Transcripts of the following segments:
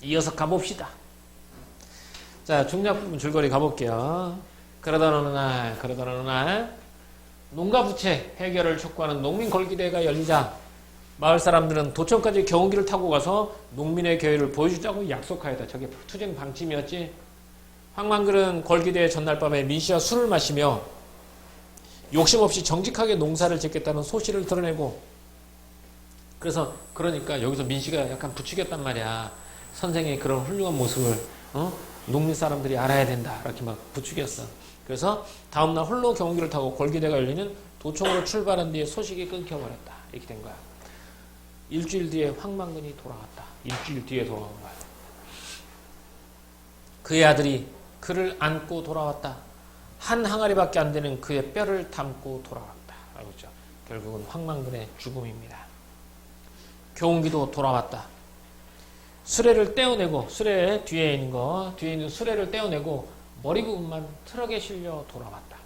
이어서 가봅시다. 자, 중략 부분 줄거리 가볼게요. 그러던 어느 날 농가 부채 해결을 촉구하는 농민 걸기대회가 열리자 마을 사람들은 도청까지 경운기를 타고 가서 농민의 계획을 보여주자고 약속하였다. 저게 투쟁 방침이었지. 황만글은 걸기대회 전날 밤에 민씨와 술을 마시며 욕심 없이 정직하게 농사를 짓겠다는 소실을 드러내고, 그러니까 여기서 민씨가 약간 부추겼단 말이야. 선생의 그런 훌륭한 모습을 농민 사람들이 알아야 된다 이렇게 막 부추겼어. 그래서 다음날 홀로 경운기를 타고 걸기대가 열리는 도청으로 출발한 뒤에 소식이 끊겨버렸다. 이렇게 된 거야. 일주일 뒤에 황만근이 돌아왔다. 일주일 뒤에 돌아온 거야. 그의 아들이 그를 안고 돌아왔다. 한 항아리밖에 안 되는 그의 뼈를 담고 돌아왔다. 알겠죠? 결국은 황만근의 죽음입니다. 경운기도 돌아왔다. 수레를 떼어내고, 수레 뒤에 있는 수레를 떼어내고 머리 부분만 트럭에 실려 돌아왔다.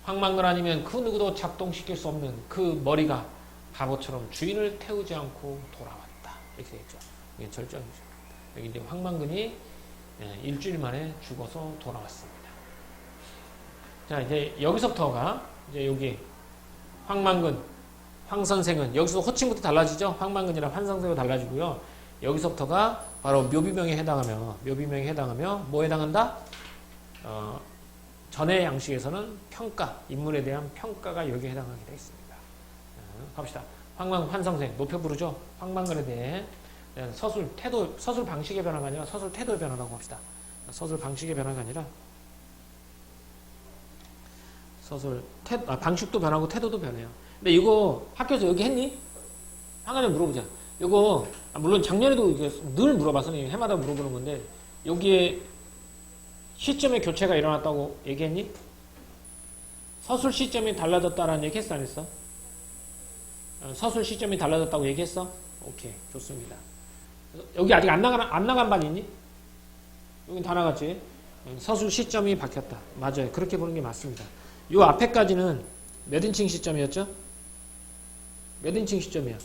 황만근 아니면 그 누구도 작동시킬 수 없는 그 머리가 바보처럼 주인을 태우지 않고 돌아왔다. 이렇게 되겠죠. 이게 절정이죠. 여기 이제 황만근이 일주일 만에 죽어서 돌아왔습니다. 자, 이제 여기서부터가 이제 여기 황만근, 황선생은 여기서 호칭부터 달라지죠. 황만근이랑 황선생은 달라지고요. 여기서부터가 바로 묘비명에 해당하며 뭐에 해당한다? 전의 양식에서는 평가, 인물에 대한 평가가 여기에 해당하게 되어 있습니다. 갑시다. 환성생 높여 부르죠. 황만근에 대해 서술 태도, 서술 방식의 변화가 아니라 서술 태도의 변화라고 합시다. 서술 방식의 변화가 아니라 방식도 변하고 태도도 변해요. 근데 이거 학교에서 여기 했니? 한 가지 물어보자. 이거 물론 작년에도 이게 늘 물어봐. 선생님이 해마다 물어보는 건데 여기에 시점의 교체가 일어났다고 얘기했니? 서술 시점이 달라졌다라는 얘기 했어 안 했어? 서술 시점이 달라졌다고 얘기했어? 오케이, 좋습니다. 여기 아직 안 나간 반 있니? 여긴 다 나갔지? 서술 시점이 바뀌었다. 맞아요. 그렇게 보는 게 맞습니다. 요 앞에까지는 몇 인칭 시점이었죠? 몇 인칭 시점이야?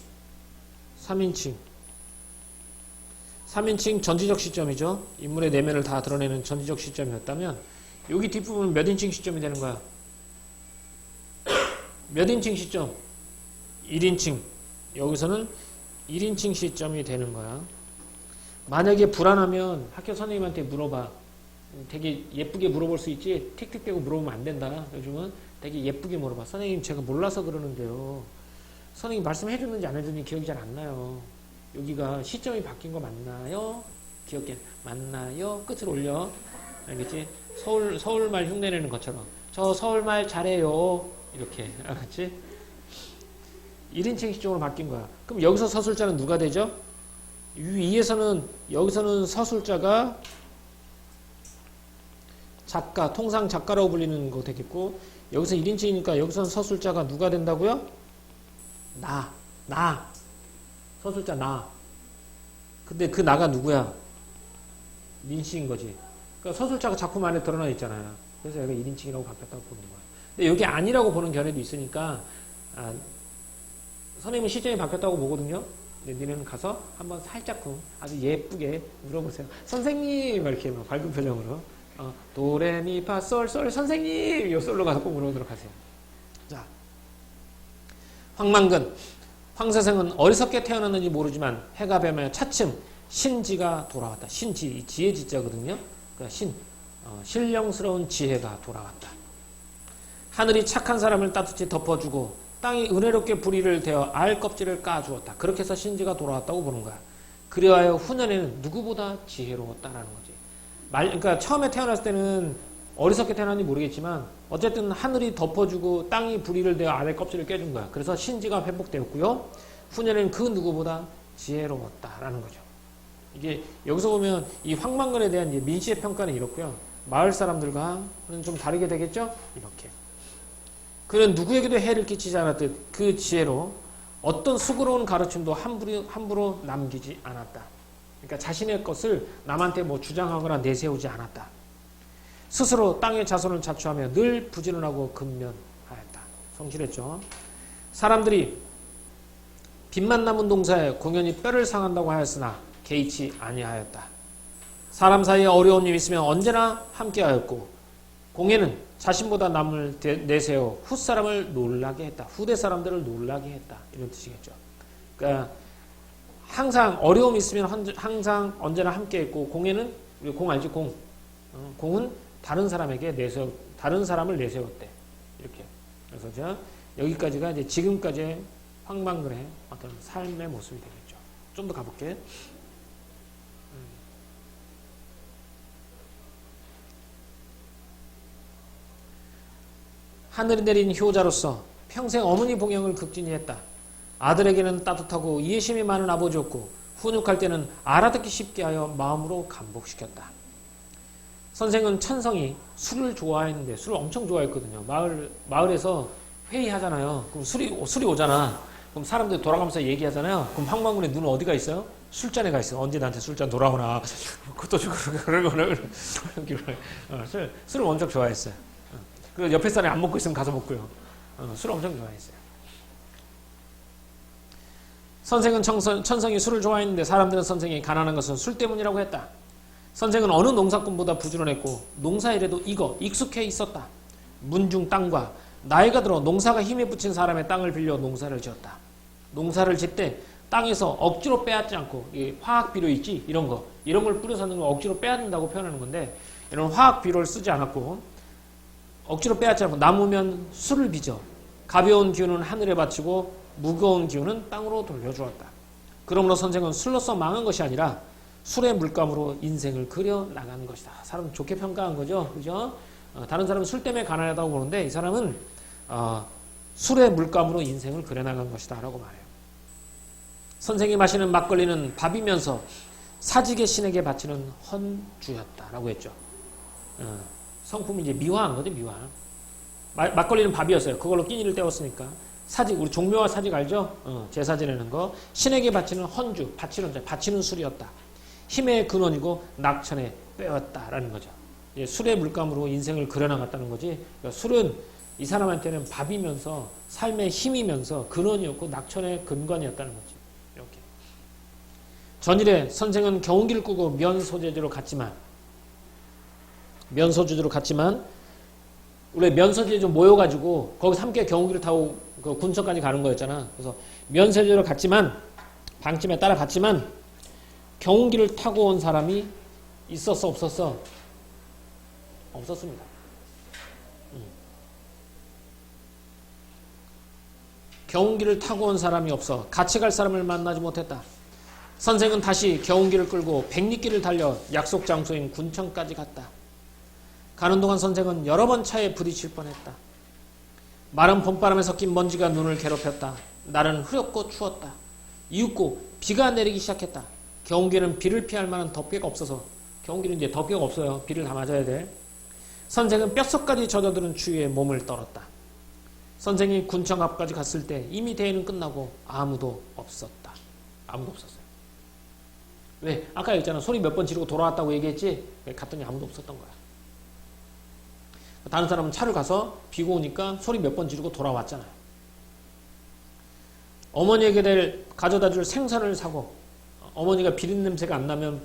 3인칭. 3인칭 전지적 시점이죠. 인물의 내면을 다 드러내는 전지적 시점이었다면 여기 뒷부분은 몇 인칭 시점이 되는 거야? 몇 인칭 시점? 1인칭. 여기서는 1인칭 시점이 되는 거야. 만약에 불안하면 학교 선생님한테 물어봐. 되게 예쁘게 물어볼 수 있지 틱틱대고 물어보면 안 된다. 요즘은 되게 예쁘게 물어봐. 선생님 제가 몰라서 그러는데요. 선생님 말씀해 줬는지 안 해줬는지 기억이 잘 안 나요. 여기가 시점이 바뀐 거 맞나요? 기억해. 맞나요? 끝을 올려. 알겠지? 서울말 흉내내는 것처럼. 저 서울말 잘해요. 이렇게. 알았지? 1인칭 시점으로 바뀐 거야. 그럼 여기서 서술자는 누가 되죠? 여기서는 서술자가 작가, 통상 작가라고 불리는 거 되겠고, 여기서 1인칭이니까 여기서는 서술자가 누가 된다고요? 나. 서술자 나. 근데 그 나가 누구야? 민씨인 거지. 그러니까 서술자가 작품 안에 드러나 있잖아요. 그래서 여기가 1인칭이라고 바뀌었다고 보는 거야. 근데 여기 아니라고 보는 견해도 있으니까, 선생님은 시점이 바뀌었다고 보거든요. 근데 니네는 가서 한번 살짝쿵 아주 예쁘게 물어보세요. 선생님! 이렇게 막 밝은 표정으로. 도레미파솔 선생님! 요 솔로 가서 꼭 물어보도록 하세요. 자, 황만근. 황선생은 어리석게 태어났는지 모르지만 해가 배며 차츰 신지가 돌아왔다. 신지, 지혜 지자거든요. 그러니까 신령스러운 지혜가 돌아왔다. 하늘이 착한 사람을 따뜻히 덮어주고 땅이 은혜롭게 부리를 대어 알 껍질을 까주었다. 그렇게 해서 신지가 돌아왔다고 보는 거야. 그리하여 후년에는 누구보다 지혜로웠다라는 거지. 그러니까 처음에 태어났을 때는 어리석게 태어났는지 모르겠지만 어쨌든 하늘이 덮어주고 땅이 부리를 대어 알의 껍질을 깨준 거야. 그래서 신지가 회복되었고요. 후년에는 그 누구보다 지혜로웠다라는 거죠. 이게 여기서 보면 이 황만근에 대한 민씨의 평가는 이렇고요. 마을 사람들과는 좀 다르게 되겠죠? 이렇게. 그는 누구에게도 해를 끼치지 않았듯 그 지혜로 어떤 수고로운 가르침도 함부로 남기지 않았다. 그러니까 자신의 것을 남한테 주장하거나 내세우지 않았다. 스스로 땅의 자손을 자초하며 늘 부지런하고 근면하였다. 성실했죠. 사람들이 빛만 남은 동사에 공연히 뼈를 상한다고 하였으나 개의치 아니하였다. 사람 사이에 어려운 일이 있으면 언제나 함께하였고 공예는 자신보다 남을 내세워 훗사람을 놀라게 했다. 후대 사람들을 놀라게 했다. 이런 뜻이겠죠. 그러니까 항상 어려움이 있으면 항상 언제나 함께했고 공예는 우리 공 알지? 공은 다른 사람에게 다른 사람을 내세웠대. 이렇게. 그래서 자 여기까지가 이제 지금까지의 황망근의 어떤 삶의 모습이 되겠죠. 좀 더 가볼게. 하늘이 내린 효자로서 평생 어머니 봉양을 극진히 했다. 아들에게는 따뜻하고 이해심이 많은 아버지였고 훈육할 때는 알아듣기 쉽게 하여 마음으로 감복시켰다. 선생은 천성이 술을 좋아했는데 술을 엄청 좋아했거든요. 마을에서 회의하잖아요. 그럼 술이 오잖아. 그럼 사람들이 돌아가면서 얘기하잖아요. 그럼 황망군의 눈은 어디가 있어요? 술잔에 가 있어요. 언제 나한테 술잔 돌아오나. 그것도 주고 그러고 술을 엄청 좋아했어요. 그 옆에 사람이 안 먹고 있으면 가서 먹고요. 술을 엄청 좋아했어요. 선생은 천성이 술을 좋아했는데 사람들은 선생이 가난한 것은 술 때문이라고 했다. 선생은 어느 농사꾼보다 부지런했고 농사일에도 익숙해 있었다. 문중 땅과 나이가 들어 농사가 힘에 붙인 사람의 땅을 빌려 농사를 지었다. 농사를 짓때 땅에서 억지로 빼앗지 않고 화학 비료 있지? 이런 걸 뿌려서 하는 걸 억지로 빼앗는다고 표현하는 건데 이런 화학 비료를 쓰지 않았고 억지로 빼앗지 않고 남으면 술을 빚어 가벼운 기운은 하늘에 바치고 무거운 기운은 땅으로 돌려주었다. 그러므로 선생은 술로서 망한 것이 아니라 술의 물감으로 인생을 그려 나가는 것이다. 사람 좋게 평가한 거죠. 그죠? 다른 사람은 술 때문에 가난하다고 보는데 이 사람은 술의 물감으로 인생을 그려 나간 것이다 라고 말해요. 선생이 마시는 막걸리는 밥이면서 사직의 신에게 바치는 헌주였다 라고 했죠. 성품이 이제 미화한 거죠. 미화. 막걸리는 밥이었어요. 그걸로 끼니를 때웠으니까. 사직, 우리 종묘와 사직 알죠? 제사 지내는 거. 신에게 바치는 헌주, 바치는 술이었다. 힘의 근원이고 낙천에 빼었다라는 거죠. 술의 물감으로 인생을 그려나갔다는 거지. 그러니까 술은 이 사람한테는 밥이면서 삶의 힘이면서 근원이었고 낙천의 근관이었다는 거지. 이렇게. 전일에 선생은 경운기를 꾸고 면소제주로 갔지만 원래 면소제주 모여가지고 거기서 함께 경운기를 타고 그 군청까지 가는 거였잖아. 그래서 면소제주로 갔지만 방침에 따라갔지만 경운기를 타고 온 사람이 있었어 없었어? 없었습니다. 경운기를 타고 온 사람이 없어 같이 갈 사람을 만나지 못했다. 선생은 다시 경운기를 끌고 백리길을 달려 약속 장소인 군청까지 갔다. 가는 동안 선생은 여러 번 차에 부딪힐 뻔했다. 마른 봄바람에 섞인 먼지가 눈을 괴롭혔다. 날은 흐렸고 추웠다. 이윽고 비가 내리기 시작했다. 경운기는 비를 피할 만한 덮개가 없어서 경운기는 이제 덮개가 없어요. 비를 다 맞아야 돼. 선생은 뼛속까지 젖어드는 추위에 몸을 떨었다. 선생이 군청 앞까지 갔을 때 이미 대회는 끝나고 아무도 없었다. 아무도 없었어요. 왜? 아까 얘기했잖아. 소리 몇 번 지르고 돌아왔다고 얘기했지? 갔더니 아무도 없었던 거야. 다른 사람은 차를 가서 비가 오니까 소리 몇 번 지르고 돌아왔잖아요. 어머니에게 가져다 줄 생선을 사고 어머니가 비린 냄새가 안 나면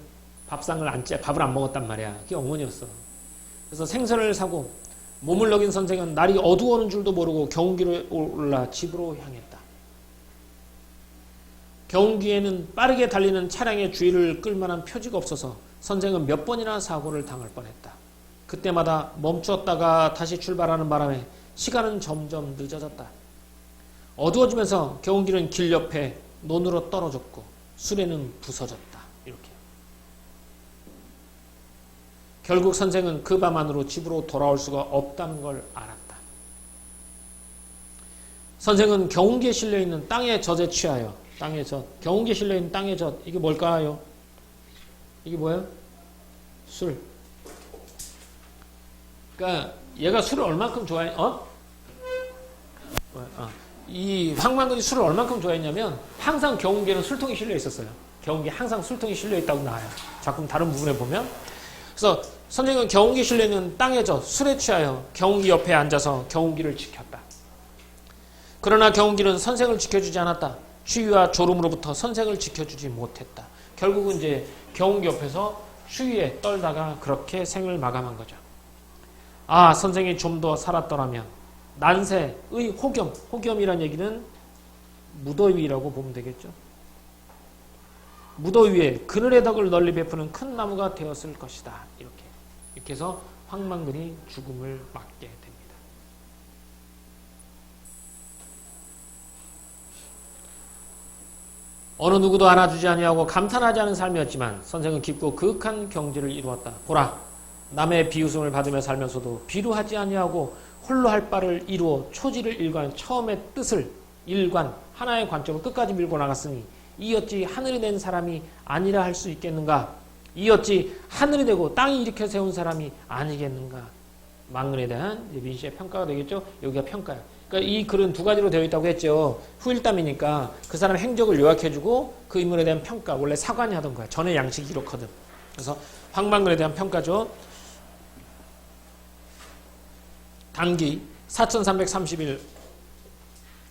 밥을 안 먹었단 말이야. 그게 어머니였어. 그래서 생선을 사고 몸을 녹인 선생은 날이 어두워오는 줄도 모르고 경운기를 올라 집으로 향했다. 경운기에는 빠르게 달리는 차량의 주의를 끌 만한 표지가 없어서 선생은 몇 번이나 사고를 당할 뻔했다. 그때마다 멈추었다가 다시 출발하는 바람에 시간은 점점 늦어졌다. 어두워지면서 경운기는 길 옆에 논으로 떨어졌고 수레는 부서졌다. 이렇게. 결국 선생은 그 밤 안으로 집으로 돌아올 수가 없다는 걸 알았다. 선생은 경운기에 실려있는 땅의 젖에 취하여 땅의 젖, 경운기에 실려있는 땅의 젖, 이게 뭘까요? 이게 뭐예요? 술. 그러니까 얘가 술을 얼만큼 이 황망근이 술을 얼만큼 좋아했냐면 항상 경운기에는 술통이 실려 있었어요. 경운기에 항상 술통이 실려 있다고 나와요. 작품 다른 부분에 보면. 그래서 선생은 경운기에 실려 있는 땅의 젖, 술에 취하여 경운기 옆에 앉아서 경운기를 지켰다. 그러나 경운기는 선생을 지켜주지 않았다. 추위와 졸음으로부터 선생을 지켜주지 못했다. 결국은 이제 경운기 옆에서 추위에 떨다가 그렇게 생을 마감한 거죠. 아, 선생이 좀 더 살았더라면. 난세의 호겸, 호겸이란 얘기는 무더위라고 보면 되겠죠. 무더위에 그늘의 덕을 널리 베푸는 큰 나무가 되었을 것이다. 이렇게 해서 황망근이 죽음을 맞게 됩니다. 어느 누구도 안아주지 아니하고 감탄하지 않은 삶이었지만 선생은 깊고 그윽한 경지를 이루었다. 보라, 남의 비웃음을 받으며 살면서도 비루하지 아니하고 홀로 할 바를 이루어 초지를 일관 처음의 뜻을 일관 하나의 관점을 끝까지 밀고 나갔으니 이 어찌 하늘이 된 사람이 아니라 할 수 있겠는가? 이 어찌 하늘이 되고 땅이 일으켜 세운 사람이 아니겠는가? 망근에 대한 민씨의 평가가 되겠죠. 여기가 평가야. 그러니까 이 글은 두 가지로 되어 있다고 했죠. 후일담이니까 그 사람의 행적을 요약해주고 그 인물에 대한 평가. 원래 사관이 하던 거야. 전의 양식이 이렇거든. 그래서 황망근에 대한 평가죠. 단기 4330일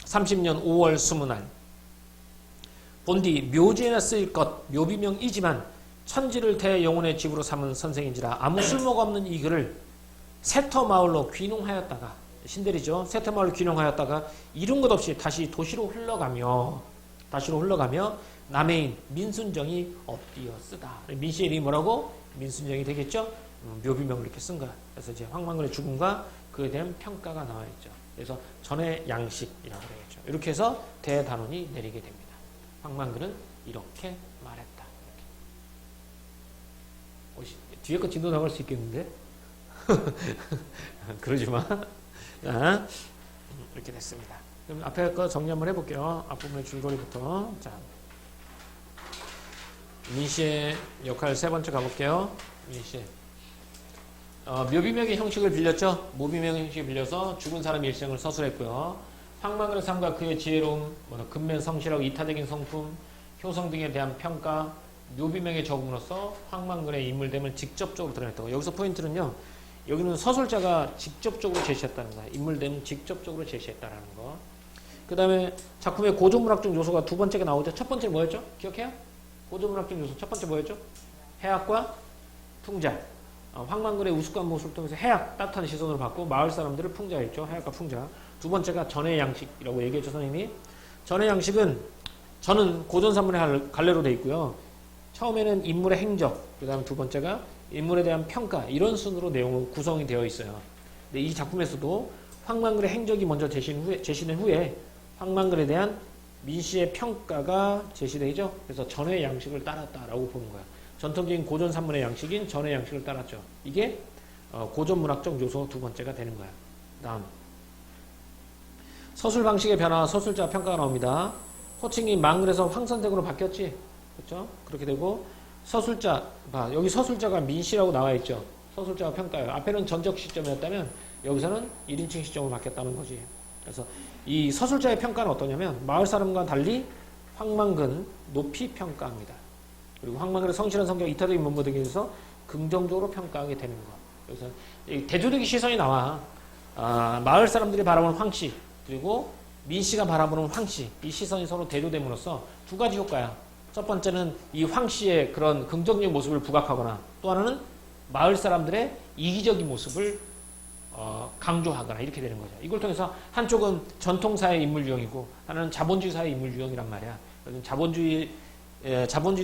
30년 5월 20날 본디 묘지에나 쓰일 것 묘비명이지만 천지를 대영혼의 집으로 삼은 선생인지라 아무 쓸모가 없는 이 글을 세터마을로 귀농하였다가 신대리죠. 세터마을로 귀농하였다가 이룬 것 없이 다시 도시로 흘러가며 남해인 민순정이 엎드려 쓰다. 민씨의 이름이 뭐라고? 민순정이 되겠죠. 묘비명을 이렇게 쓴 거야. 그래서 이제 황망근의 죽음과 그에 대한 평가가 나와 있죠. 그래서 전의 양식이라고 되겠죠. 이렇게 해서 대단원이 내리게 됩니다. 황망근은 이렇게 말했다. 이렇게. 뒤에 거 진도 나갈 수 있겠는데? 그러지 마. 자, 이렇게 됐습니다. 그럼 앞에 거 정리 한번 해볼게요. 앞부분의 줄거리부터. 자, 민씨의 역할 세 번째 가볼게요. 민씨. 묘비명의 형식을 빌렸죠. 묘비명의 형식을 빌려서 죽은 사람의 일생을 서술했고요. 황망근의 삶과 그의 지혜로움, 근면 성실하고 이타적인 성품, 효성 등에 대한 평가, 묘비명의 적음으로써 황망근의 인물됨을 직접적으로 드러냈다고. 여기서 포인트는요. 여기는 서술자가 직접적으로 제시했다는 거야. 인물됨을 직접적으로 제시했다는 거. 그 다음에 작품의 고전문학적 요소가 두 번째가 나오죠. 첫 번째는 뭐였죠? 기억해요? 고전문학적 요소 첫 번째 뭐였죠? 해학과 풍자. 황망근의 우스꽝 모습을 통해서 해학, 따뜻한 시선으로 받고 마을 사람들을 풍자했죠. 해학과 풍자. 두 번째가 전의 양식이라고 얘기했죠, 선생님이. 전의 양식은 저는 고전산문의 갈래로 되어 있고요. 처음에는 인물의 행적, 그 다음에 두 번째가 인물에 대한 평가, 이런 순으로 내용이 구성이 되어 있어요. 근데 이 작품에서도 황망근의 행적이 먼저 제시된 후에 황망근에 대한 민씨의 평가가 제시되죠. 그래서 전의 양식을 따랐다라고 보는 거야. 전통적인 고전산문의 양식인 전의 양식을 따랐죠. 이게 고전문학적 요소 두 번째가 되는 거야. 다음 서술 방식의 변화와 서술자 평가가 나옵니다. 호칭이 망근에서 황선택으로 바뀌었지. 그렇죠? 그렇게 되고 서술자, 여기 서술자가 민씨라고 나와 있죠. 서술자가 평가예요. 앞에는 전적 시점이었다면 여기서는 1인칭 시점으로 바뀌었다는 거지. 그래서 이 서술자의 평가는 어떠냐면 마을 사람과 달리 황망근 높이 평가합니다. 그리고 황망근의 성실한 성격, 이타적인 면모 등에 대해서 긍정적으로 평가하게 되는 거. 그래서 대조적인 시선이 나와. 마을 사람들이 바라보는 황씨, 그리고 민씨가 바라보는 황씨, 이 시선이 서로 대조됨으로써 두 가지 효과야. 첫 번째는 이 황씨의 그런 긍정적인 모습을 부각하거나, 또 하나는 마을 사람들의 이기적인 모습을 강조하거나, 이렇게 되는 거죠. 이걸 통해서 한쪽은 전통사의 인물 유형이고 하나는 자본주의 사의 인물 유형이란 말이야. 자본주의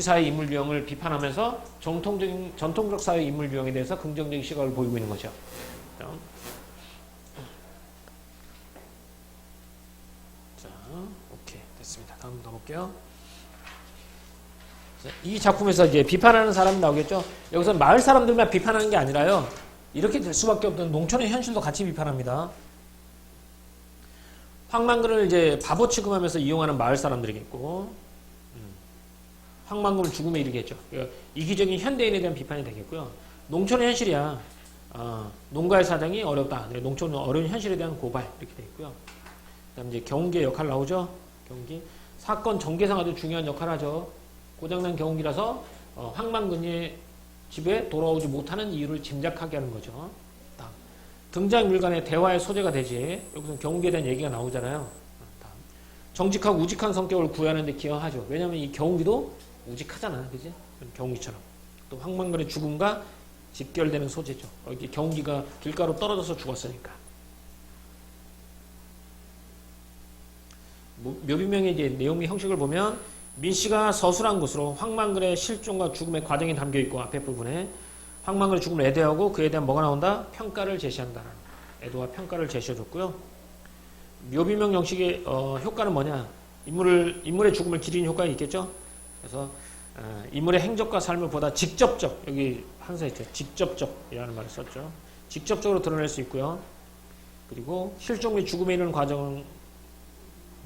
사회 인물 유형을 비판하면서 전통적 사회 인물 유형에 대해서 긍정적인 시각을 보이고 있는 거죠. 자, 오케이, 됐습니다. 다음 가볼게요. 이 작품에서 이제 비판하는 사람이 나오겠죠. 여기서 마을 사람들만 비판하는 게 아니라요. 이렇게 될 수밖에 없던 농촌의 현실도 같이 비판합니다. 황망근을 이제 바보 취급하면서 이용하는 마을 사람들이겠고, 황망근을 죽음에 이르겠죠. 이기적인 현대인에 대한 비판이 되겠고요. 농촌의 현실이야. 농가의 사정이 어렵다. 농촌은 어려운 현실에 대한 고발, 이렇게 되어 있고요. 그 다음 이제 경운기의 역할 나오죠. 경운기. 사건 전개상 아주 중요한 역할을 하죠. 고장난 경운기라서 황망근의 집에 돌아오지 못하는 이유를 짐작하게 하는 거죠. 다음. 등장인물 간의 대화의 소재가 되지. 여기서 경운기에 대한 얘기가 나오잖아요. 다음. 정직하고 우직한 성격을 구현하는 데 기여하죠. 왜냐하면 이 경운기도 우직하잖아, 그지? 경운기처럼. 또 황망근의 죽음과 직결되는 소재죠. 여기 경운기가 길가로 떨어져서 죽었으니까. 묘비명의 이제 내용 및 형식을 보면 민씨가 서술한 것으로 황망근의 실종과 죽음의 과정이 담겨 있고 앞에 부분에 황망근의 죽음을 애도하고 그에 대한 뭐가 나온다? 평가를 제시한다는 애도와 평가를 제시해줬고요. 묘비명 형식의 효과는 뭐냐? 인물의 죽음을 기리는 효과가 있겠죠. 그래서 인물의 행적과 삶을 보다 직접적, 여기 항상 있죠. 직접적이라는 말을 썼죠. 직접적으로 드러낼 수 있고요. 그리고 실종 및 죽음에 이르는 과정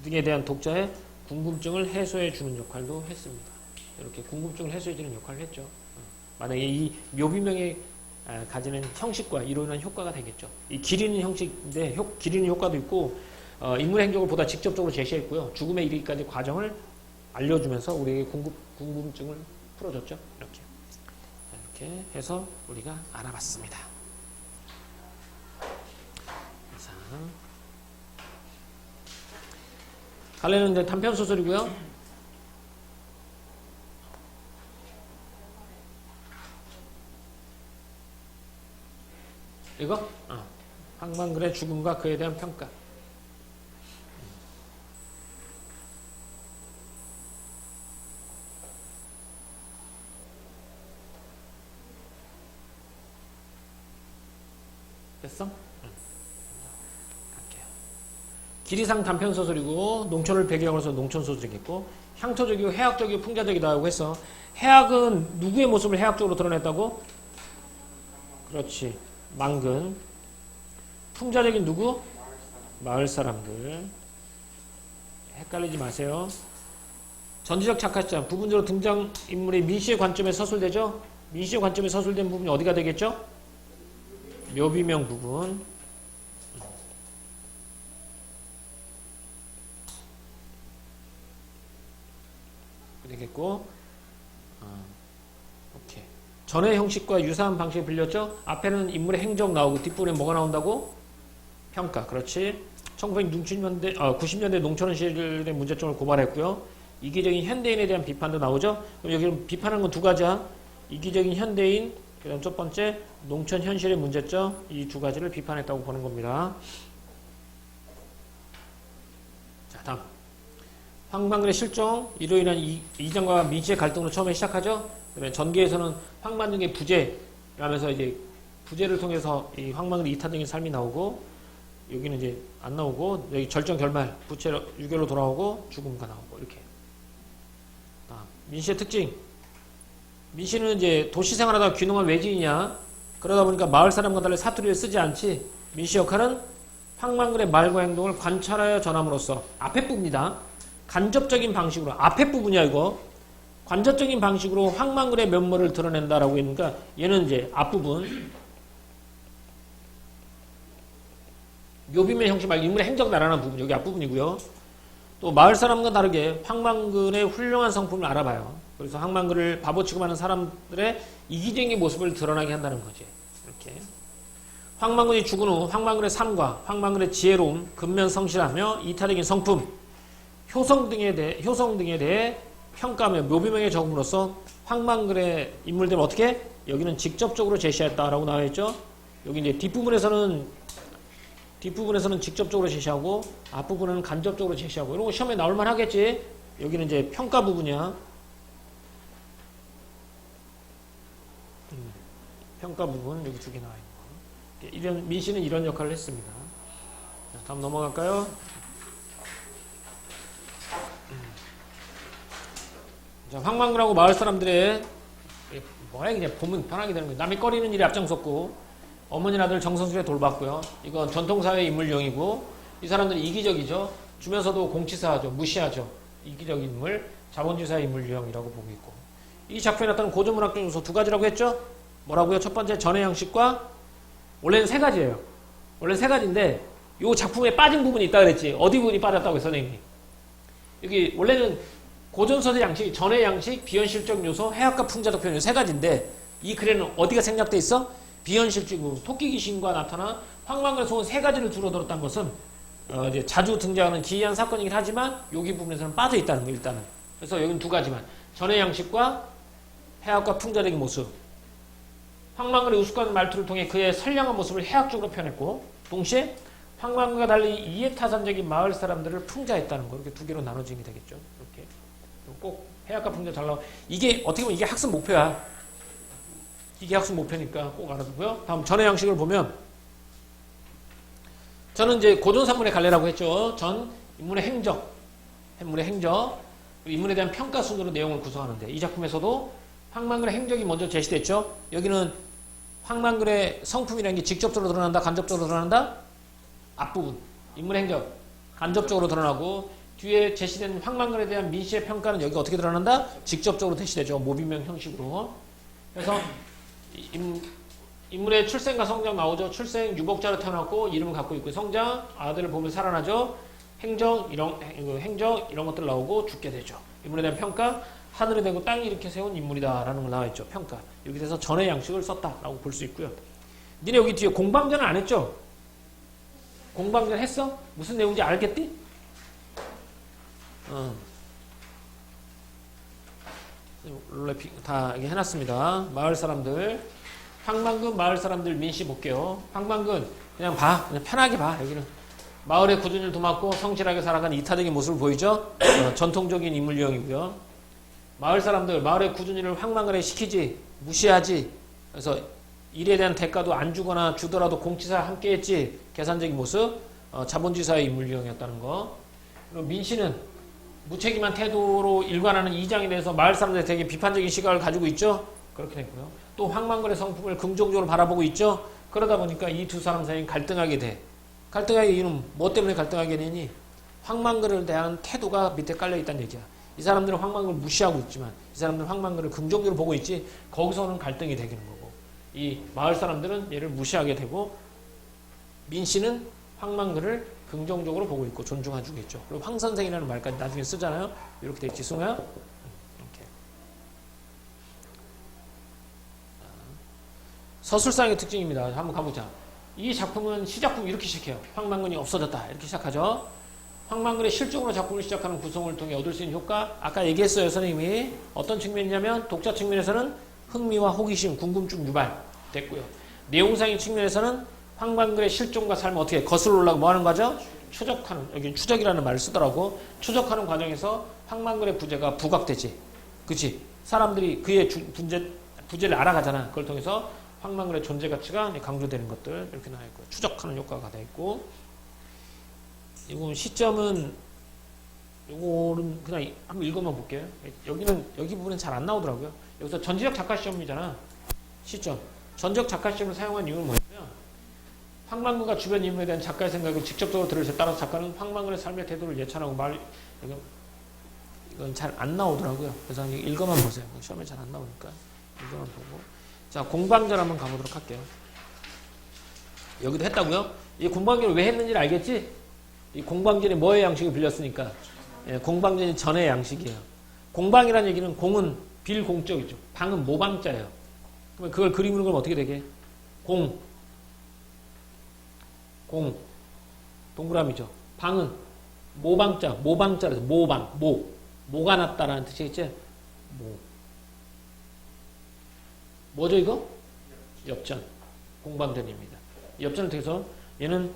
등에 대한 독자의 궁금증을 해소해 주는 역할도 했습니다. 이렇게 궁금증을 해소해 주는 역할을 했죠. 만약에 이 묘비명이 가지는 형식과 이로 인한 효과가 되겠죠. 이 기리는 형식인데 기리는 효과도 있고 인물의 행적을 보다 직접적으로 제시했고요. 죽음에 이르기까지 과정을 알려주면서 우리에게 궁금증을 풀어줬죠. 이렇게 해서 우리가 알아봤습니다. 자, 갈래는 이제 단편 소설이고요. 이거? 황망근의 죽음과 그에 대한 평가. 됐어? 갈게요. 기리상 단편소설이고 농촌을 배경으로 해서 농촌소설이겠고 향토적이고 해학적이고 풍자적이다고 해서 해학은 누구의 모습을 해학적으로 드러냈다고? 그렇지. 망근. 풍자적인 누구? 마을 사람들. 헷갈리지 마세요. 전지적 착화점 부분적으로 등장인물이 민씨의 관점에 서술되죠? 민씨의 관점에 서술된 부분이 어디가 되겠죠? 묘비명 부분. 되겠고, 오케이. 전의 형식과 유사한 방식에 빌렸죠? 앞에는 인물의 행적 나오고 뒷부분에 뭐가 나온다고? 평가. 그렇지. 90년대 농촌 시절의 문제점을 고발했고요. 이기적인 현대인에 대한 비판도 나오죠? 그럼 여기 비판한 건 두 가지야. 이기적인 현대인, 그 다음 첫 번째, 농촌 현실의 문제점, 이 두 가지를 비판했다고 보는 겁니다. 자, 다음. 황망근의 실종, 이로 인한 이장과 민씨의 갈등으로 처음에 시작하죠? 그다음에 전기에서는 황만중의 부재라면서 이제 부재를 통해서 이 황망근의 이타적인 삶이 나오고, 여기는 이제 안 나오고, 여기 절정 결말, 부채 유교로 돌아오고, 죽음가 나오고, 이렇게. 다음. 민씨의 특징. 민씨는 이제 도시 생활하다가 귀농한 외지인이야. 그러다 보니까 마을 사람과 달리 사투리를 쓰지 않지. 민씨 역할은 황망근의 말과 행동을 관찰하여 전함으로써 앞에 부분이다. 간접적인 방식으로 앞에 부분이야 이거. 관접적인 방식으로 황망근의 면모를 드러낸다라고 했으니까 얘는 이제 앞부분. 묘비명 형식 말고 인물의 행적 나라는 부분 여기 앞부분이고요. 또 마을 사람과 다르게 황망근의 훌륭한 성품을 알아봐요. 그래서 황망근을 바보 취급하는 사람들의 이기적인 모습을 드러나게 한다는 거지. 이렇게. 황망근이 죽은 후 황망근의 삶과 황망근의 지혜로움, 근면 성실하며 이타적인 성품, 효성 등에 대해 평가하며 묘비명에 적음으로써 황망근의 인물들을 어떻게? 여기는 직접적으로 제시했다라고 나와 있죠. 여기 이제 뒷부분에서는 직접적으로 제시하고 앞부분은 간접적으로 제시하고 이런 거 시험에 나올만 하겠지. 여기는 이제 평가 부분이야. 평가 부분 여기 두 개 나와 있는 거. 민씨는 이런 역할을 했습니다. 자, 다음 넘어갈까요? 자, 황망근하고 마을 사람들의 뭐야 그냥 보면 편하게 되는 거예요. 남이 꺼리는 일에 앞장섰고 어머니 아들 정성스레 돌봤고요. 이건 전통사회 인물용이고 이 사람들이 이기적이죠. 주면서도 공치사하죠. 무시하죠. 이기적 인물, 자본주의사회 인물용이라고 보고 있고 이 작품에 나타나는 고전문학적 요소 두 가지라고 했죠. 뭐라고요? 첫 번째 전의 형식과 원래는 세 가지예요. 원래는 세 가지인데 이 작품에 빠진 부분이 있다 그랬지. 어디 부분이 빠졌다고 했어 선생님이. 여기 원래는 고전서적 양식, 전의 양식, 비현실적 요소, 해학과 풍자적 표현 세 가지인데 이 글에는 어디가 생략돼 있어? 비현실적이고 토끼 귀신과 나타나 황망근의 소원 세 가지를 주로 들었다는 것은 이제 자주 등장하는 기이한 사건이긴 하지만 여기 부분에서는 빠져 있다는 거 일단은. 그래서 여기는 두 가지만 전의 양식과 해학과 풍자적인 모습. 황만근의 우스꽝 말투를 통해 그의 선량한 모습을 해학적으로 표현했고 동시에 황만근과 달리 이해타산적인 마을 사람들을 풍자했다는 거. 이렇게 두 개로 나눠지게 되겠죠. 이렇게 꼭 해학과 풍자 잘 나와. 이게 어떻게 보면 이게 학습 목표야. 이게 학습 목표니까 꼭 알아두고요. 다음 전의 양식을 보면 저는 이제 고전산문의 갈래라고 했죠. 전 인물의 행적, 인물에 대한 평가 순으로 내용을 구성하는데 이 작품에서도 황만근의 행적이 먼저 제시됐죠. 여기는 황만근의 성품이라는 게 직접적으로 드러난다, 간접적으로 드러난다. 앞부분 인물의 행적 간접적으로 드러나고 뒤에 제시된 황만근에 대한 민씨의 평가는 여기 어떻게 드러난다? 직접적으로 제시되죠. 모비명 형식으로. 그래서 인물의 출생과 성장 나오죠. 출생 유복자로 태어났고 이름을 갖고 있고 성장 아들을 보면 살아나죠. 행정 이런 것들 나오고 죽게 되죠. 인물에 대한 평가 하늘에 대고 땅이 이렇게 세운 인물이다라는 거 나와 있죠. 평가. 여기 대해서 전의 양식을 썼다라고 볼 수 있고요. 니네 여기 뒤에 공방전은 안 했죠? 공방전 했어? 무슨 내용인지 알겠디? 다 해놨습니다. 마을 사람들 황만근 마을 사람들 민씨 볼게요. 황만근 그냥 봐. 그냥 편하게 봐. 여기는 마을의 꾸준히 도맡고 성실하게 살아가는 이타적인 모습을 보이죠. 전통적인 인물 유형이고요. 마을 사람들 마을의 꾸준히를 황만근에 시키지 무시하지. 그래서 일에 대한 대가도 안 주거나 주더라도 공치사 함께했지. 계산적인 모습 자본주의사의 인물 유형이었다는 거. 그리고 민씨는 무책임한 태도로 일관하는 이장에 대해서 마을 사람들이 되게 비판적인 시각을 가지고 있죠. 그렇게 됐고요. 또 황만근의 성품을 긍정적으로 바라보고 있죠. 그러다 보니까 이 두 사람 사이에 갈등하게 돼. 갈등하게 이유는 뭐 때문에 갈등하게 되니? 황만근을 대한 태도가 밑에 깔려 있다는 얘기야. 이 사람들은 황만근을 무시하고 있지만 이 사람들은 황만근을 긍정적으로 보고 있지. 거기서는 갈등이 되는 거고 이 마을 사람들은 얘를 무시하게 되고 민씨는 황만근을 긍정적으로 보고 있고 존중해주고 있죠. 그리고 황선생이라는 말까지 나중에 쓰잖아요. 이렇게 돼 있지, 승우야? 이렇게. 서술상의 특징입니다. 한번 가보자. 이 작품은 시작품 이렇게 시작해요. 황만근이 없어졌다. 이렇게 시작하죠. 황만근의 실적으로 작품을 시작하는 구성을 통해 얻을 수 있는 효과 아까 얘기했어요. 선생님이 어떤 측면이냐면 독자 측면에서는 흥미와 호기심, 궁금증 유발됐고요. 내용상의 측면에서는 황만근의 실종과 삶을 어떻게 거슬러 올라가 뭐 하는 거죠? 추적하는, 여기 추적이라는 말을 쓰더라고. 추적하는 과정에서 황만근의 부재가 부각되지. 그치? 사람들이 그의 부재를 알아가잖아. 그걸 통해서 황만근의 존재 가치가 강조되는 것들 이렇게 나와 있고 추적하는 효과가 되어 있고 이거 시점은 요거는 그냥 한번 읽어만 볼게요. 여기 부분은 잘 안 나오더라고요. 여기서 전지적 작가 시험이잖아. 시점. 전적 작가 시험을 사용한 이유는 뭐냐면 황만근과 주변 인물에 대한 작가의 생각을 직접적으로 들을 때 따라서 작가는 황만근의 삶의 태도를 예찬하고 이건 잘 안 나오더라고요. 그래서 읽어만 보세요. 시험에 잘 안 나오니까 읽어만 보고. 자, 공방전 한번 가보도록 할게요. 여기도 했다고요? 이 공방전을 왜 했는지를 알겠지? 이 공방전이 뭐의 양식을 빌렸으니까. 예, 공방전이 전의 양식이에요. 공방이라는 얘기는 공은 빌공적이죠. 방은 모방자예요. 그러면 그걸 그림으로 그러면 어떻게 되게? 공. 동그라미죠. 방은 모방자라서 모가 났다라는 뜻이겠지? 뭐죠 이거? 엽전. 공방전입니다. 엽전을 통해서 얘는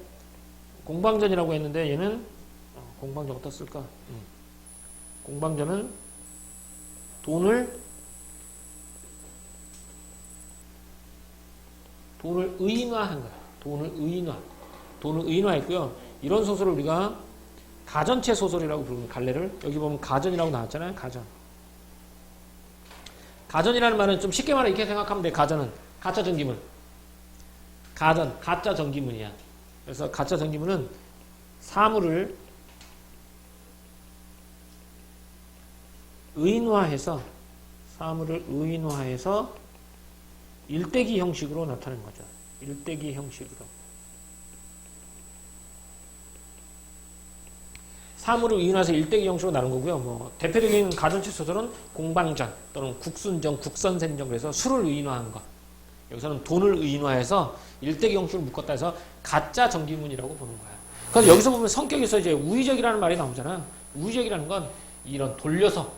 공방전이라고 했는데 얘는 공방전 어디다 쓸까? 공방전은 돈을 의인화한 거야. 돈을 의인화했고요. 이런 소설을 우리가 가전체 소설이라고 부르는 갈래를 여기 보면 가전이라고 나왔잖아요. 가전이라는 말은 좀 쉽게 말해 이렇게 생각하면 돼. 가전은 가짜 전기문. 가짜 전기문이야. 그래서 가짜 전기문은 사물을 의인화해서 일대기 형식으로 나타내는 거죠. 일대기 형식으로. 사물을 의인화해서 일대기 형식으로 나눈 거고요. 뭐 대표적인 가전체 소설은 공방전 또는 국순정, 국선센정 그래서 술을 의인화한 거. 여기서는 돈을 의인화해서 일대기 형식을 묶었다 해서 가짜 전기문이라고 보는 거야. 그래서 여기서 보면 성격에서 이제 우의적이라는 말이 나오잖아. 우의적이라는 건 이런 돌려서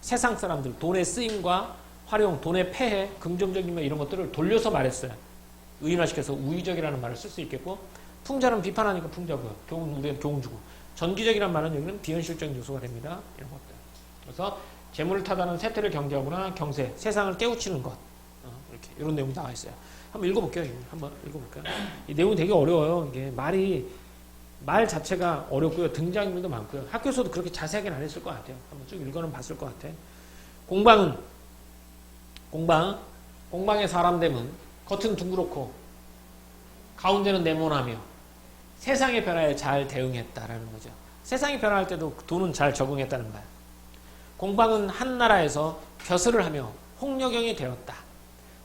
세상 사람들, 돈의 쓰임과 활용, 돈의 폐해, 긍정적인 면 이런 것들을 돌려서 말했어요. 의인화시켜서 우의적이라는 말을 쓸 수 있겠고, 풍자는 비판하니까 풍자고요. 교훈, 우리는 교훈 주고. 전기적이라는 말은 여기는 비현실적인 요소가 됩니다. 이런 것들. 그래서 재물을 타다는 세태를 경계하거나 경세, 세상을 깨우치는 것. 이렇게 이런 내용이 나와 있어요. 한번 읽어볼게요. 한번 읽어볼까요? 이 내용이 되게 어려워요. 이게 말 자체가 어렵고요. 등장인물도 많고요. 학교에서도 그렇게 자세하게는 안 했을 것 같아요. 한번 쭉 읽어는 봤을 것 같아. 공방의 사람됨은 겉은 둥그렇고 가운데는 네모나며 세상의 변화에 잘 대응했다라는 거죠. 세상이 변화할 때도 돈은 잘 적응했다는 거야. 공방은 한 나라에서 벼슬을 하며 홍려경이 되었다.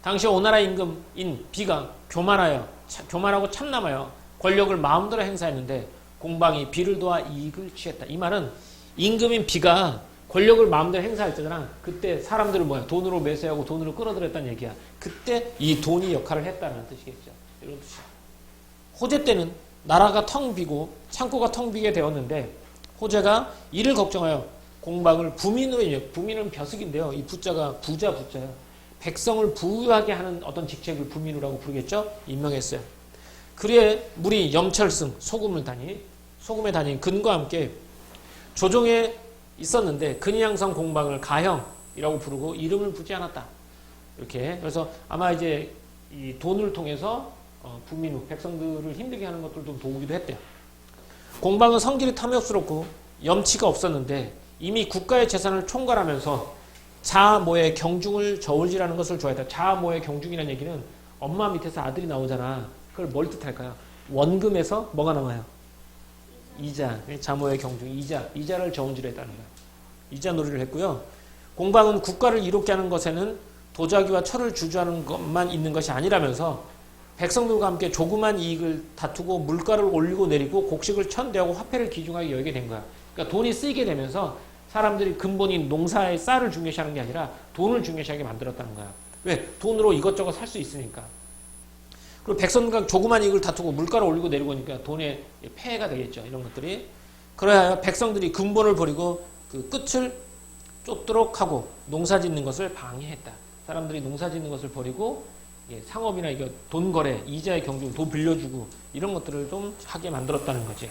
당시 오나라 임금인 비가 교만하고 참남하여 권력을 마음대로 행사했는데 공방이 비를 도와 이익을 취했다. 이 말은 임금인 비가 권력을 마음대로 행사할 때잖아. 그때 사람들을 돈으로 매수하고 돈으로 끌어들였다는 얘기야. 그때 이 돈이 역할을 했다는 뜻이겠죠. 이런 뜻이야. 호재 때는 나라가 텅 비고 창고가 텅 비게 되었는데 호재가 이를 걱정하여 공방을 부민은 벼슬인데요. 이 부자가 부자예요. 백성을 부유하게 하는 어떤 직책을 부민이라고 부르겠죠. 임명했어요. 그래 물이 염철승 소금에 다닌 근과 함께 조정에 있었는데 근양성 공방을 가형이라고 부르고 이름을 붙지 않았다. 이렇게 그래서 아마 이제 이 돈을 통해서 부민후 백성들을 힘들게 하는 것들도 도우기도 했대요. 공방은 성질이 탐욕스럽고 염치가 없었는데 이미 국가의 재산을 총괄하면서 자모의 경중을 저울질하는 것을 좋아했다. 자모의 경중이라는 얘기는 엄마 밑에서 아들이 나오잖아. 그걸 뭘 뜻할까요? 원금에서 뭐가 나와요? 이자. 자모의 경중, 이자를 저울질했다는 거예요. 이자 놀이를 했고요. 공방은 국가를 이롭게 하는 것에는 도자기와 철을 주저하는 것만 있는 것이 아니라면서 백성들과 함께 조그만 이익을 다투고 물가를 올리고 내리고 곡식을 천대하고 화폐를 귀중하게 여기게 된 거야. 그러니까 돈이 쓰이게 되면서 사람들이 근본인 농사의 쌀을 중요시하는 게 아니라 돈을 중요시하게 만들었다는 거야. 왜? 돈으로 이것저것 살 수 있으니까. 그리고 백성과 조그만 이익을 다투고 물가를 올리고 내리고 하니까 돈의 폐해가 되겠죠. 이런 것들이. 그래야 백성들이 근본을 버리고 그 끝을 쫓도록 하고 농사 짓는 것을 방해했다. 사람들이 농사 짓는 것을 버리고 상업이나 이거 돈 거래, 이자의 경중, 돈 빌려주고 이런 것들을 좀 하게 만들었다는 거지.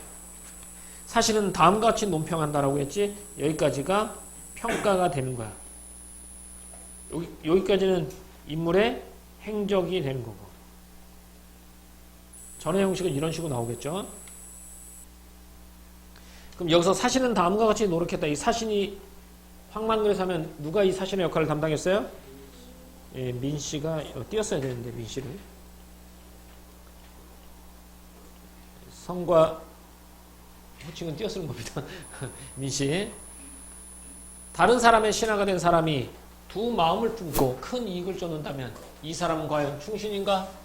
사실은 다음과 같이 논평한다라고 했지 여기까지가 평가가 되는 거야. 여기까지는 인물의 행적이 되는 거고. 전의 형식은 이런 식으로 나오겠죠. 그럼 여기서 사신은 다음과 같이 노력했다. 이 사신이 황만근에서 하면 누가 이 사신의 역할을 담당했어요? 예, 민씨가 띄었어야 되는데 민씨를. 성과 호칭은 띄어쓰는 겁니다. 민씨. 다른 사람의 신하가 된 사람이 두 마음을 품고 큰 이익을 쫓는다면 이 사람은 과연 충신인가?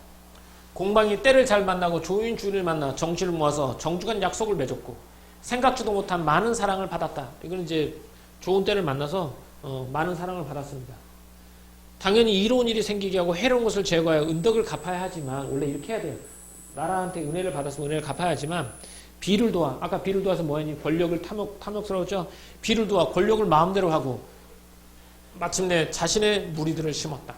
공방이 때를 잘 만나고 좋은 주인을 만나 정치를 모아서 정중한 약속을 맺었고 생각지도 못한 많은 사랑을 받았다. 이건 이제 좋은 때를 만나서 많은 사랑을 받았습니다. 당연히 이로운 일이 생기게 하고 해로운 것을 제거하여 은덕을 갚아야 하지만 원래 이렇게 해야 돼요. 나라한테 은혜를 받았으면 은혜를 갚아야 하지만 비를 도와. 아까 비를 도와서 뭐했니? 권력을 탐욕스러웠죠. 비를 도와 권력을 마음대로 하고 마침내 자신의 무리들을 심었다.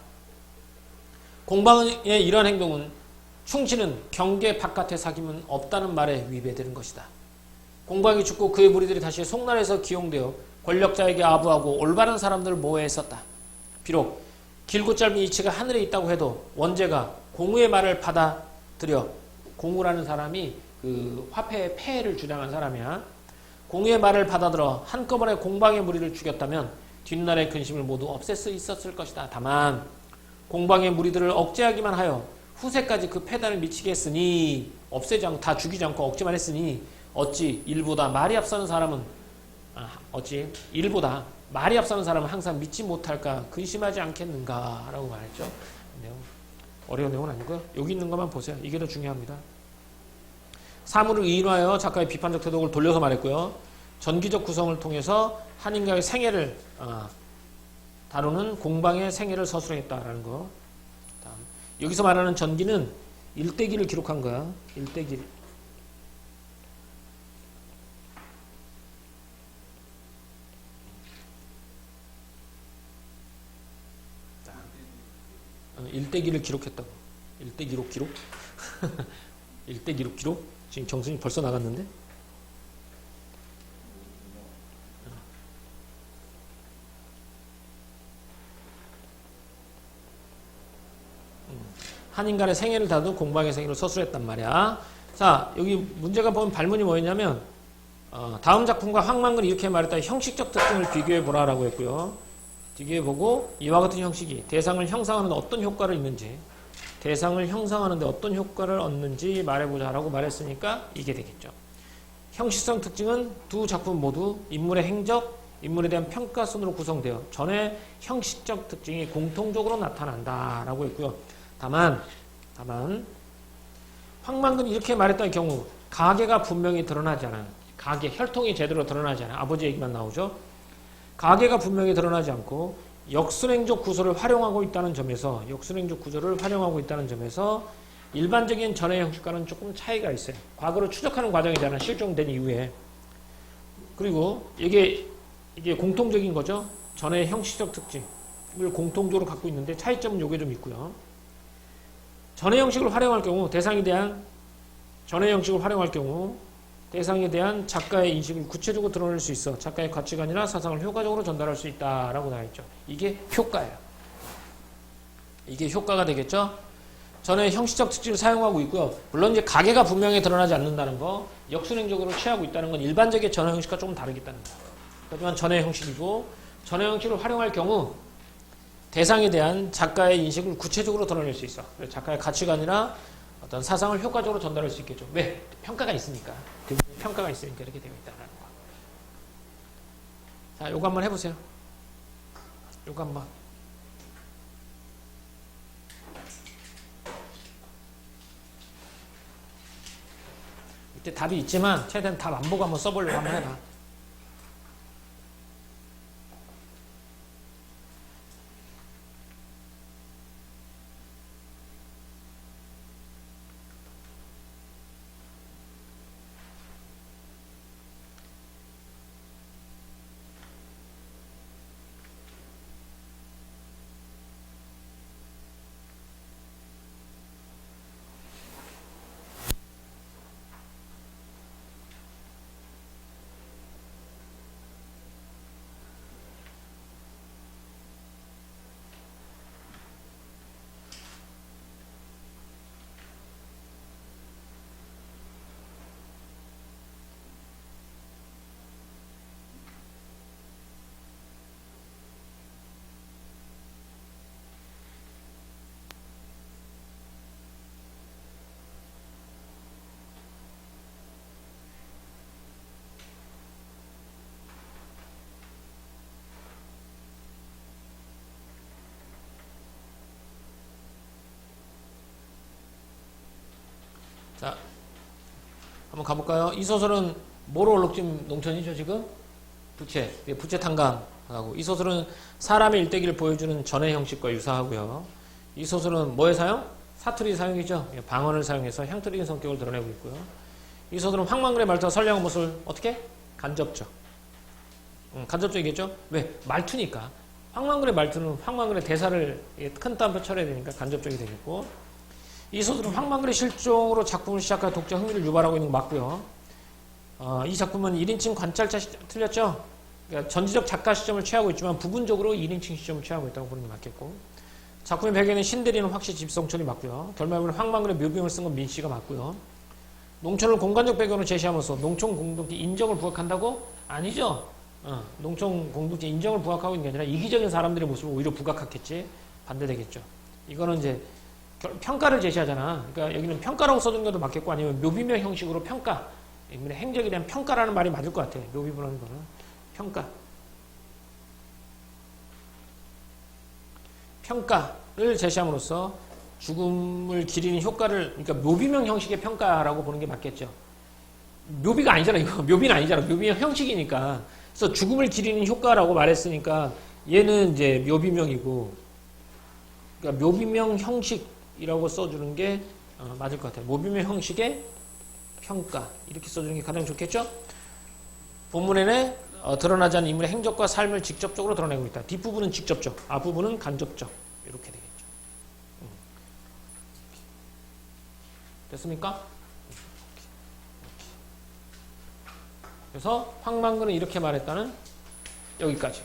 공방의 이러한 행동은 충신은 경계 바깥의 사귐은 없다는 말에 위배되는 것이다. 공방이 죽고 그의 무리들이 다시 송날에서 기용되어 권력자에게 아부하고 올바른 사람들을 모해 했었다. 비록 길고 짧은 이치가 하늘에 있다고 해도 원제가 공우의 말을 받아들여, 공우라는 사람이 그 화폐의 폐해를 주장한 사람이야. 공우의 말을 받아들여 한꺼번에 공방의 무리를 죽였다면 뒷날의 근심을 모두 없앨 수 있었을 것이다. 다만 공방의 무리들을 억제하기만 하여 후세까지 그 폐단을 미치게 했으니, 없애지 않고 다 죽이지 않고 억제만 했으니 어찌 일보다 말이 앞서는 사람은 항상 믿지 못할까 근심하지 않겠는가 라고 말했죠. 어려운 내용은 아니고요. 여기 있는 것만 보세요. 이게 더 중요합니다. 사물을 의인화하여 작가의 비판적 태도를 돌려서 말했고요. 전기적 구성을 통해서 한 인간의 생애를 다루는 공방의 생애를 서술했다라는 거. 여기서 말하는 전기는 일대기를 기록한 거야. 일대기. 일대기를 기록했다고. 일대 기록? 일대 기록? 지금 정순이 벌써 나갔는데? 한 인간의 생애를 다룬 공방의 생애를 서술했단 말이야. 자, 여기 문제가 보면 발문이 뭐였냐면 다음 작품과 황망근이 이렇게 말했다. 형식적 특징을 비교해 보라라고 했고요. 비교해보고 이와 같은 형식이 대상을 형상하는 데 어떤 효과를 있는지 대상을 형상하는데 어떤 효과를 얻는지 말해보자라고 말했으니까 이게 되겠죠. 형식성 특징은 두 작품 모두 인물의 행적, 인물에 대한 평가순으로 구성되어 전에 형식적 특징이 공통적으로 나타난다라고 했고요. 다만 황망근이 이렇게 말했던 경우 가계가 분명히 드러나지 않아요. 가계, 혈통이 제대로 드러나지 않아요. 아버지 얘기만 나오죠. 가계가 분명히 드러나지 않고 역순행적 구조를 활용하고 있다는 점에서 일반적인 전해 형식과는 조금 차이가 있어요. 과거를 추적하는 과정이잖아요. 실종된 이후에. 그리고 이게 공통적인 거죠. 전해 형식적 특징을 공통적으로 갖고 있는데 차이점은 요게 좀 있고요. 전해 형식을 활용할 경우 대상에 대한 작가의 인식을 구체적으로 드러낼 수 있어 작가의 가치관이나 사상을 효과적으로 전달할 수 있다라고 나와 있죠. 이게 효과예요. 이게 효과가 되겠죠. 전에 형식적 특징을 사용하고 있고요. 물론 이제 가계가 분명히 드러나지 않는다는 거, 역순행적으로 취하고 있다는 건 일반적인 전해 형식과 조금 다르겠다는 거예요. 하지만 전해 형식이고 전해 형식을 활용할 경우 대상에 대한 작가의 인식을 구체적으로 드러낼 수 있어. 작가의 가치관이나 어떤 사상을 효과적으로 전달할 수 있겠죠. 왜? 평가가 있으니까. 평가가 있으니까 이렇게 되어 있다는 거. 자, 요거 한번 해보세요. 요거 한번. 이때 답이 있지만 최대한 답 안 보고 한번 써보려고 한번 해봐. 자, 한번 가볼까요? 이 소설은 뭐로 얼룩진 농촌이죠, 지금? 부채 탕감하고. 이 소설은 사람의 일대기를 보여주는 전해 형식과 유사하고요. 이 소설은 뭐에 사용? 사투리 사용이죠. 방언을 사용해서 향토적인 성격을 드러내고 있고요. 이 소설은 황망근의 말투와 선량한 모습을 어떻게? 간접적. 간접적이겠죠? 왜? 말투니까. 황망근의 말투는 황망근의 대사를 큰 따옴표 쳐야 되니까 간접적이 되겠고, 이 소설은 황망근의 실종으로 작품을 시작한 독자 흥미를 유발하고 있는 거 맞고요. 이 작품은 1인칭 관찰자 시점, 틀렸죠? 그러니까 전지적 작가 시점을 취하고 있지만 부분적으로 1인칭 시점을 취하고 있다고 보는 게 맞겠고, 작품의 배경에는 신대리는 확실히 집성촌이 맞고요. 결말에는 황망근의 묘비명을 쓴 건 민씨가 맞고요. 농촌을 공간적 배경으로 제시하면서 농촌 공동체 인정을 부각한다고? 아니죠. 농촌 공동체 인정을 부각하고 있는 게 아니라 이기적인 사람들의 모습을 오히려 부각하겠지. 반대되겠죠. 이거는 이제 평가를 제시하잖아. 그러니까 여기는 평가라고 써준 것도 맞겠고, 아니면 묘비명 형식으로 평가, 인물의 행적에 대한 평가라는 말이 맞을 것 같아. 묘비명하는 거는 평가를 제시함으로써 죽음을 기리는 효과를, 그러니까 묘비명 형식의 평가라고 보는 게 맞겠죠. 묘비가 아니잖아, 이거. 묘비는 아니잖아. 묘비명 형식이니까. 그래서 죽음을 기리는 효과라고 말했으니까 얘는 이제 묘비명이고, 그러니까 묘비명 형식이라고 써주는 게 맞을 것 같아요. 묘비명 형식의 평가, 이렇게 써주는 게 가장 좋겠죠? 본문에는 드러나지 않는 인물의 행적과 삶을 직접적으로 드러내고 있다. 뒷부분은 직접적, 앞부분은 간접적. 이렇게 되겠죠. 됐습니까? 그래서 황망근은 이렇게 말했다는 여기까지.